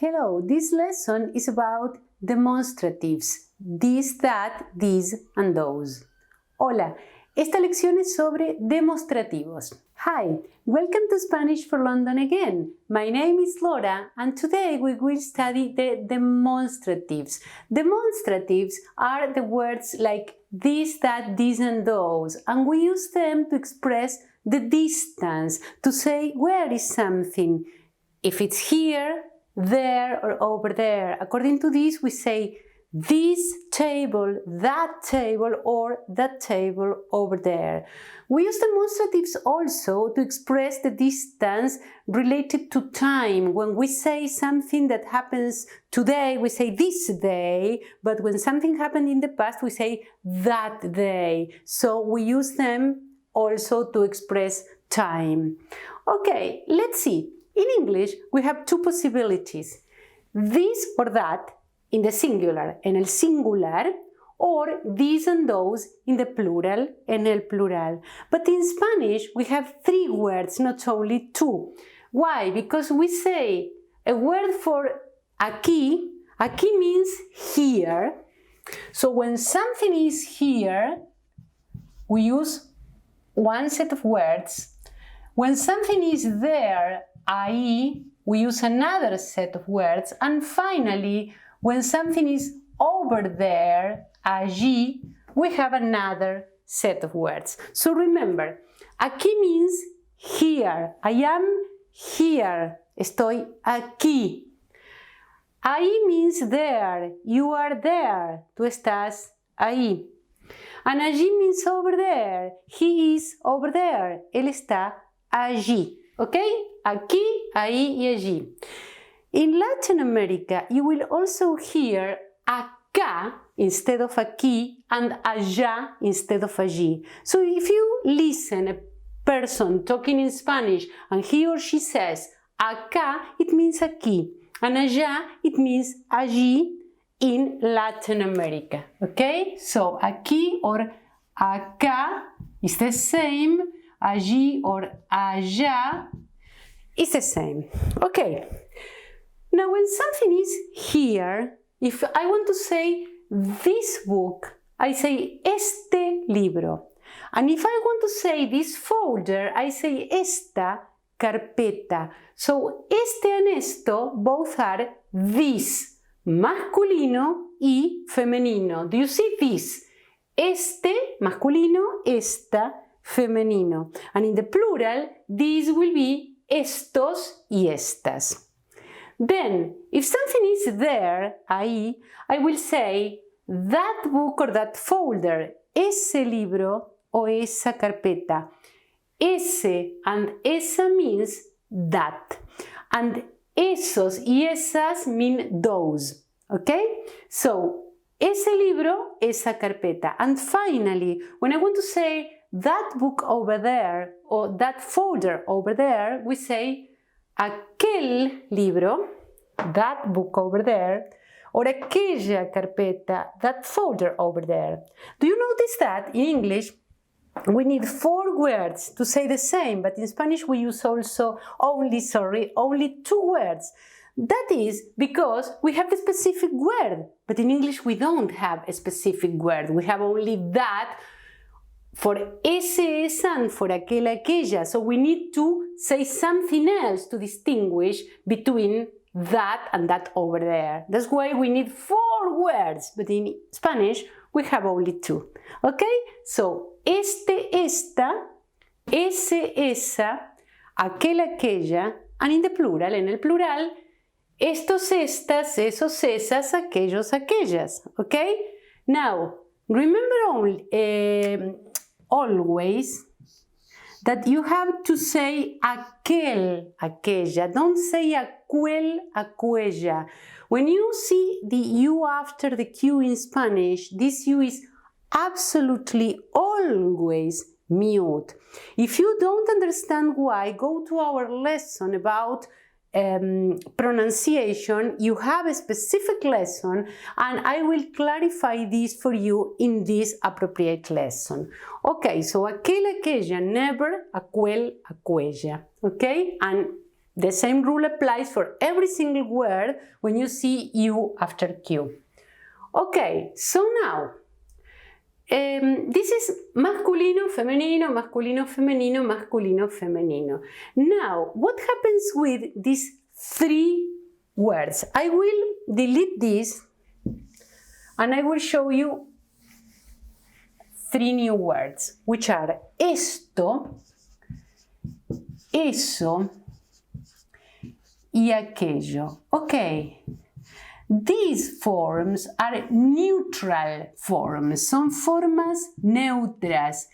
Hello, this lesson is about demonstratives, this, that, these, and those. Hola, esta lección es sobre demostrativos. Hi, welcome to Spanish for London again. My name is Laura and today we will study the demonstratives. Demonstratives are the words like this, that, these, and those, and we use them to express the distance, to say where is something. If it's here, there, or over there. According to this, we say this table, or that table over there. We use demonstratives also to express the distance related to time. When we say something that happens today, we say this day, but when something happened in the past, we say that day. So we use them also to express time. Okay, let's see. In English, we have two possibilities. This or that in the singular, en el singular, or these and those in the plural, en el plural. But in Spanish, we have three words, not only two. Why? Because we say a word for aquí. Aquí means here. So when something is here, we use one set of words. When something is there, ahí, we use another set of words. And finally, when something is over there, allí, we have another set of words. So remember, aquí means here. I am here. Estoy aquí. Ahí means there. You are there. Tú estás ahí. And allí means over there. He is over there. Él está allí. Okay? Aquí, ahí y allí. In Latin America, you will also hear acá instead of aquí and allá instead of allí. So if you listen a person talking in Spanish and he or she says acá, it means aquí. And allá, it means allí in Latin America. Okay? So aquí or acá is the same. Allí or allá is the same. Okay. Now when something is here, if I want to say this book, I say este libro. And if I want to say this folder, I say esta carpeta. So este and esto both are this, masculino y femenino. Do you see this? Este, masculino, esta, femenino. And in the plural, these will be estos y estas. Then, if something is there, ahí, I will say that book or that folder, ese libro o esa carpeta. Ese and esa means that. And esos y esas mean those. Okay? So, ese libro, esa carpeta. And finally, when I want to say that book over there or that folder over there, we say aquel libro, that book over there, or aquella carpeta, that folder over there. Do you notice that in English we need 4 words to say the same, but in Spanish we use also only 2 words. That is because we have a specific word, but in English we don't have a specific word. We have only that for ese, esa, and for aquel, aquella. So we need to say something else to distinguish between that and that over there. That's why we need 4 words, but in Spanish we have only 2. Okay? So, este, esta, ese, esa, aquel, aquella, and in the plural, en el plural, estos, estas, esos, esas, aquellos, aquellas. Okay? Now, remember always that you have to say aquel, aquella. Don't say aquel, aquella. When you see the U after the Q in Spanish, this U is absolutely always mute. If you don't understand why, go to our lesson about pronunciation. You have a specific lesson and I will clarify this for you in this appropriate lesson. Okay, so aquel, aquella, never aquel, aquella. Okay, and the same rule applies for every single word when you see U after Q. Okay, so now, this is masculino, femenino, masculino, femenino, masculino, femenino. Now, what happens with these three words? I will delete this and I will show you three new words, which are esto, eso y aquello. Okay. These forms are neutral forms, son formas neutras.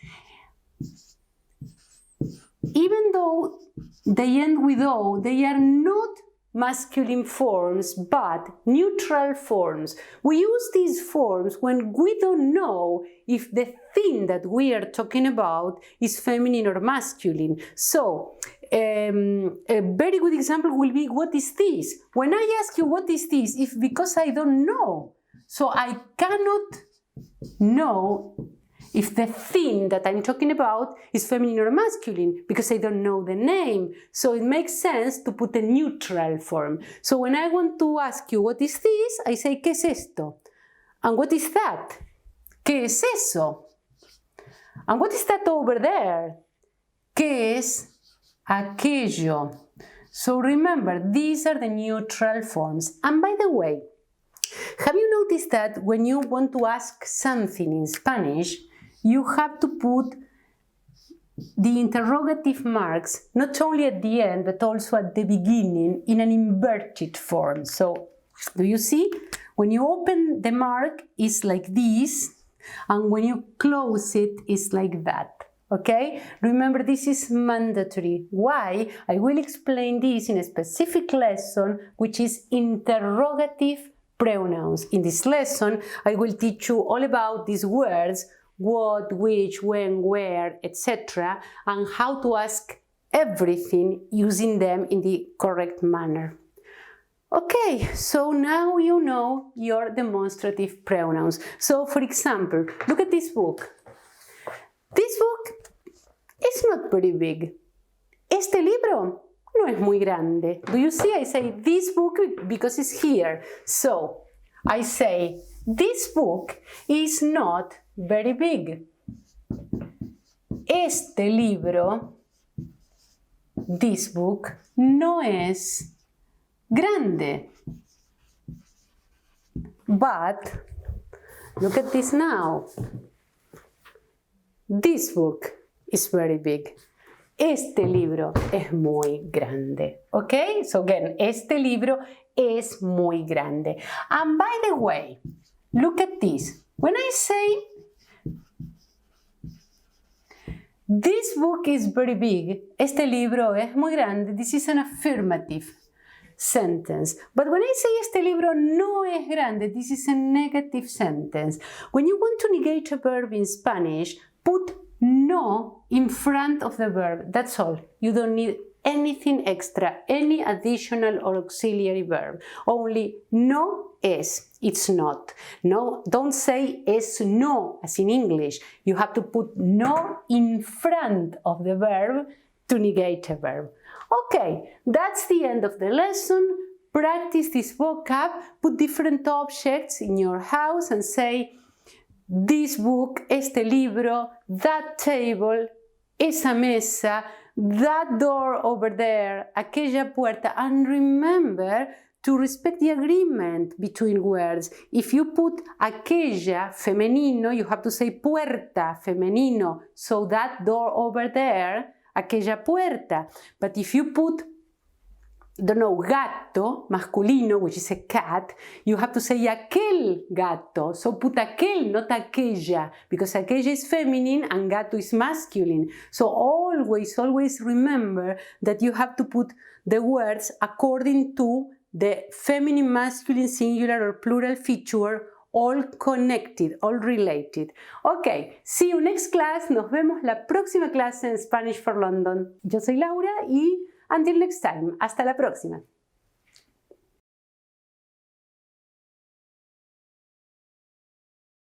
Even though they end with O, they are not masculine forms, but neutral forms. We use these forms when we don't know if the thing that we are talking about is feminine or masculine. So, a very good example will be, what is this? When I ask you what is this, it's because I don't know. So I cannot know if the thing that I'm talking about is feminine or masculine because I don't know the name. So it makes sense to put a neutral form. So when I want to ask you what is this, I say, ¿qué es esto? And what is that? ¿Qué es eso? And what is that over there? ¿Qué es aquello? So remember, these are the neutral forms. And by the way, have you noticed that when you want to ask something in Spanish, you have to put the interrogative marks not only at the end, but also at the beginning in an inverted form. So, do you see? When you open the mark, it's like this, and when you close it, it's like that. Okay? Remember, this is mandatory. Why? I will explain this in a specific lesson, which is interrogative pronouns. In this lesson, I will teach you all about these words, what, which, when, where, etc., and how to ask everything using them in the correct manner. Okay, so now you know your demonstrative pronouns. So, for example, look at this book. This book is not very big. Este libro no es muy grande. Do you see? I say this book because it's here. So, I say this book is not very big. Este libro, this book, no es grande. But, look at this now. This book is very big. Este libro es muy grande. Okay? So again, este libro es muy grande. And by the way, look at this. When I say this book is very big, este libro es muy grande, this is an affirmative sentence. But when I say este libro no es grande, this is a negative sentence. When you want to negate a verb in Spanish, put no in front of the verb. That's all. You don't need anything extra, any additional or auxiliary verb. Only no es, it's not. No, don't say es no, as in English. You have to put no in front of the verb to negate a verb. Okay, that's the end of the lesson. Practice this vocab, put different objects in your house and say, this book, este libro, that table, esa mesa, that door over there, aquella puerta. And remember to respect the agreement between words. If you put aquella, femenino, you have to say puerta, femenino. So that door over there, aquella puerta. But if you put, don't know, gato, masculino, which is a cat, you have to say aquel gato. So put aquel, not aquella, because aquella is feminine and gato is masculine. So always remember that you have to put the words according to the feminine, masculine, singular or plural feature, all connected, all related. Okay, see you next class. Nos vemos la próxima clase en Spanish for London. Yo soy Laura y until next time. Hasta la próxima.